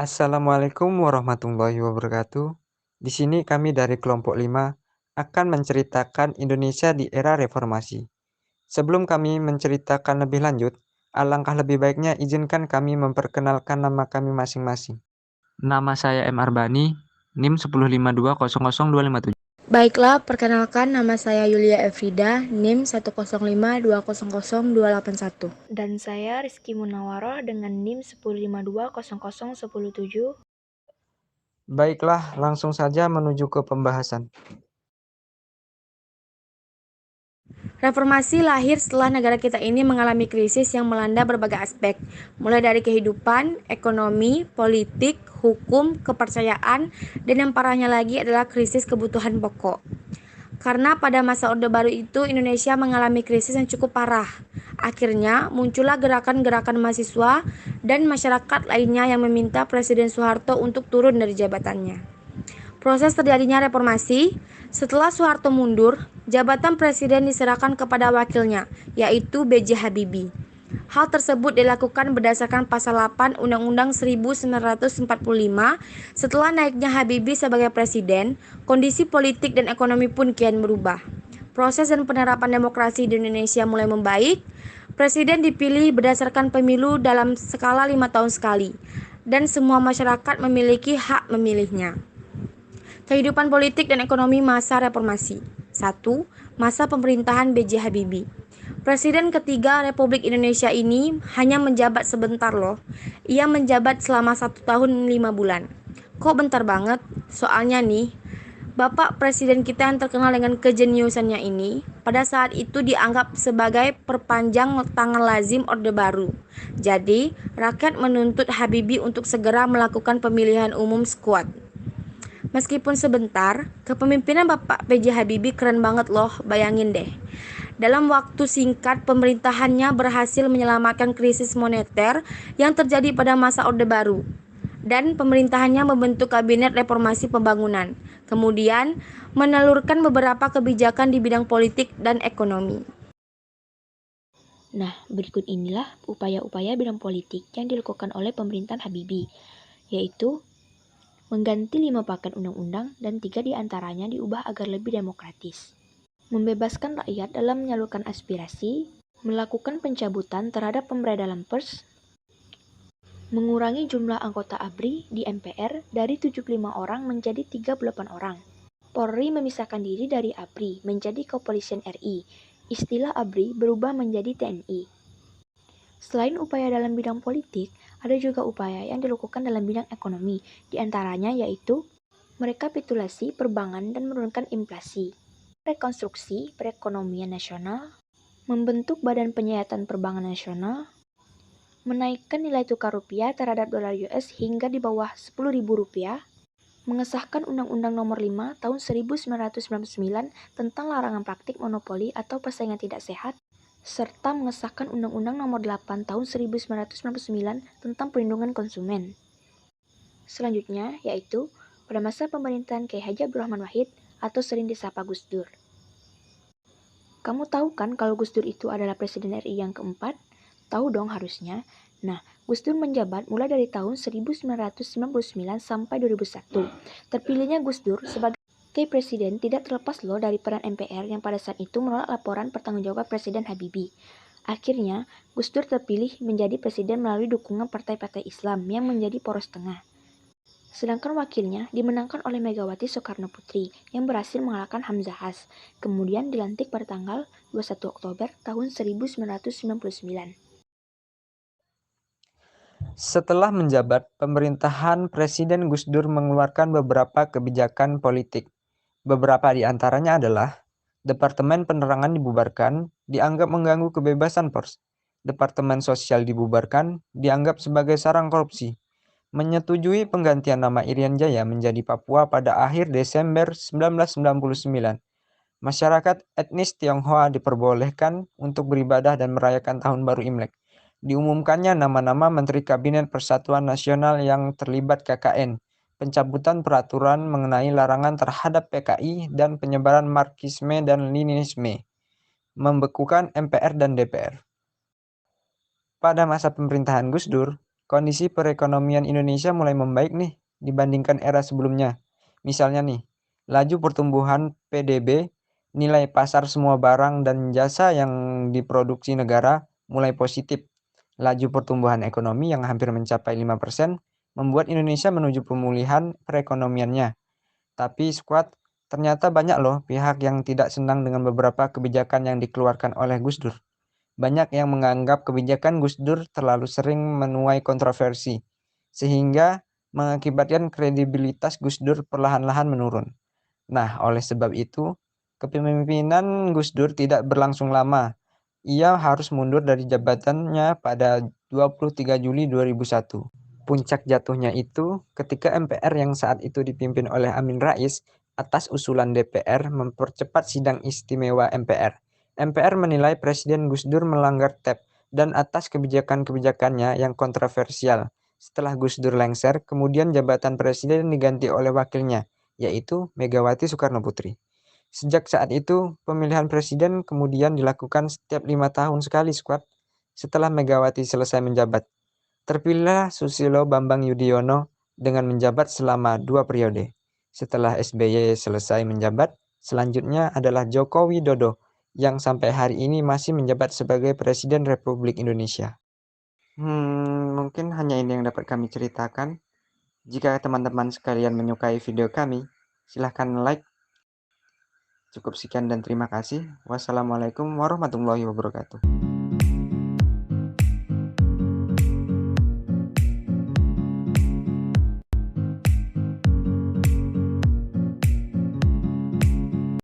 Assalamualaikum warahmatullahi wabarakatuh. Di sini kami dari kelompok 5 akan menceritakan Indonesia di era reformasi. Sebelum kami menceritakan lebih lanjut, alangkah lebih baiknya izinkan kami memperkenalkan nama kami masing-masing. Nama saya M. Arbani, NIM 105200257. Baiklah, perkenalkan nama saya Yulia Efrida, NIM 105200281. Dan saya Rizky Munawaroh dengan NIM 105200107. Baiklah, langsung saja menuju ke pembahasan. Reformasi lahir setelah negara kita ini mengalami krisis yang melanda berbagai aspek, mulai dari kehidupan, ekonomi, politik, hukum, kepercayaan, dan yang parahnya lagi adalah krisis kebutuhan pokok. Karena pada masa Orde Baru itu Indonesia mengalami krisis yang cukup parah. Akhirnya muncullah gerakan-gerakan mahasiswa dan masyarakat lainnya yang meminta Presiden Soeharto untuk turun dari jabatannya. Proses terjadinya reformasi, setelah Soeharto mundur, jabatan presiden diserahkan kepada wakilnya, yaitu B.J. Habibie. Hal tersebut dilakukan berdasarkan pasal 8 Undang-Undang 1945. Setelah naiknya Habibie sebagai presiden, kondisi politik dan ekonomi pun kian berubah. Proses dan penerapan demokrasi di Indonesia mulai membaik. Presiden dipilih berdasarkan pemilu dalam skala 5 tahun sekali, dan semua masyarakat memiliki hak memilihnya. Kehidupan politik dan ekonomi masa reformasi. 1. Masa pemerintahan B.J. Habibie. Presiden ketiga Republik Indonesia ini hanya menjabat sebentar loh. Ia menjabat selama 1 tahun 5 bulan. Kok bentar banget? Soalnya nih, Bapak Presiden kita yang terkenal dengan kejeniusannya ini pada saat itu dianggap sebagai perpanjang tangan lazim Orde Baru. Jadi, rakyat menuntut Habibie untuk segera melakukan pemilihan umum sekuat. Meskipun sebentar, kepemimpinan Bapak B.J. Habibie keren banget loh, bayangin deh. Dalam waktu singkat, pemerintahannya berhasil menyelamatkan krisis moneter yang terjadi pada masa Orde Baru. Dan pemerintahannya membentuk Kabinet Reformasi Pembangunan. Kemudian, menelurkan beberapa kebijakan di bidang politik dan ekonomi. Nah, berikut inilah upaya-upaya bidang politik yang dilakukan oleh pemerintahan Habibie, yaitu mengganti 5 paket undang-undang dan 3 diantaranya diubah agar lebih demokratis. Membebaskan rakyat dalam menyalurkan aspirasi, melakukan pencabutan terhadap pemberedalan pers, mengurangi jumlah anggota ABRI di MPR dari 75 orang menjadi 38 orang. Polri memisahkan diri dari ABRI menjadi Kepolisian RI. Istilah ABRI berubah menjadi TNI. Selain upaya dalam bidang politik, ada juga upaya yang dilakukan dalam bidang ekonomi, di antaranya yaitu merekapitulasi perbankan dan menurunkan inflasi, rekonstruksi perekonomian nasional, membentuk Badan Penyihatan Perbankan Nasional, menaikkan nilai tukar rupiah terhadap dolar US hingga di bawah Rp10.000, mengesahkan Undang-Undang Nomor 5 Tahun 1999 tentang larangan praktik monopoli atau persaingan tidak sehat, serta mengesahkan Undang-Undang Nomor 8 Tahun 1999 tentang perlindungan konsumen. Selanjutnya yaitu pada masa pemerintahan Kiai Haji Abdurrahman Wahid atau sering disapa Gus Dur. Kamu tahu kan kalau Gus Dur itu adalah Presiden RI yang keempat? Tahu dong harusnya. Nah, Gus Dur menjabat mulai dari tahun 1999 sampai 2001. Terpilihnya Gus Dur sebagai presiden tidak terlepas loh dari peran MPR yang pada saat itu menolak laporan pertanggungjawaban Presiden Habibie. Akhirnya, Gus Dur terpilih menjadi presiden melalui dukungan partai-partai Islam yang menjadi poros tengah. Sedangkan wakilnya dimenangkan oleh Megawati Soekarno Putri yang berhasil mengalahkan Hamzah Has, kemudian dilantik pada tanggal 21 Oktober tahun 1999. Setelah menjabat, pemerintahan Presiden Gus Dur mengeluarkan beberapa kebijakan politik. Beberapa di antaranya adalah Departemen Penerangan dibubarkan, dianggap mengganggu kebebasan pers. Departemen Sosial dibubarkan, dianggap sebagai sarang korupsi. Menyetujui penggantian nama Irian Jaya menjadi Papua pada akhir Desember 1999. Masyarakat etnis Tionghoa diperbolehkan untuk beribadah dan merayakan Tahun Baru Imlek. Diumumkannya nama-nama Menteri Kabinet Persatuan Nasional yang terlibat KKN, pencabutan peraturan mengenai larangan terhadap PKI dan penyebaran Marxisme dan Leninisme, membekukan MPR dan DPR. Pada masa pemerintahan Gus Dur, kondisi perekonomian Indonesia mulai membaik nih dibandingkan era sebelumnya. Misalnya nih, laju pertumbuhan PDB, nilai pasar semua barang dan jasa yang diproduksi negara mulai positif. Laju pertumbuhan ekonomi yang hampir mencapai 5% membuat Indonesia menuju pemulihan perekonomiannya. Tapi squad, ternyata banyak loh pihak yang tidak senang dengan beberapa kebijakan yang dikeluarkan oleh Gus Dur. Banyak yang menganggap kebijakan Gus Dur terlalu sering menuai kontroversi, sehingga mengakibatkan kredibilitas Gus Dur perlahan-lahan menurun. Nah, oleh sebab itu, kepemimpinan Gus Dur tidak berlangsung lama. Ia harus mundur dari jabatannya pada 23 Juli 2001. Puncak jatuhnya itu ketika MPR yang saat itu dipimpin oleh Amin Rais atas usulan DPR mempercepat sidang istimewa MPR. MPR menilai Presiden Gus Dur melanggar TEP dan atas kebijakan-kebijakannya yang kontroversial. Setelah Gus Dur lengser, kemudian jabatan presiden diganti oleh wakilnya, yaitu Megawati Soekarnoputri. Sejak saat itu, pemilihan presiden kemudian dilakukan setiap 5 tahun sekali, squad. Setelah Megawati selesai menjabat, terpilihlah Susilo Bambang Yudhoyono dengan menjabat selama 2 periode. Setelah SBY selesai menjabat, selanjutnya adalah Joko Widodo yang sampai hari ini masih menjabat sebagai Presiden Republik Indonesia. Mungkin hanya ini yang dapat kami ceritakan. Jika teman-teman sekalian menyukai video kami, silahkan like. Cukup sekian dan terima kasih. Wassalamualaikum warahmatullahi wabarakatuh.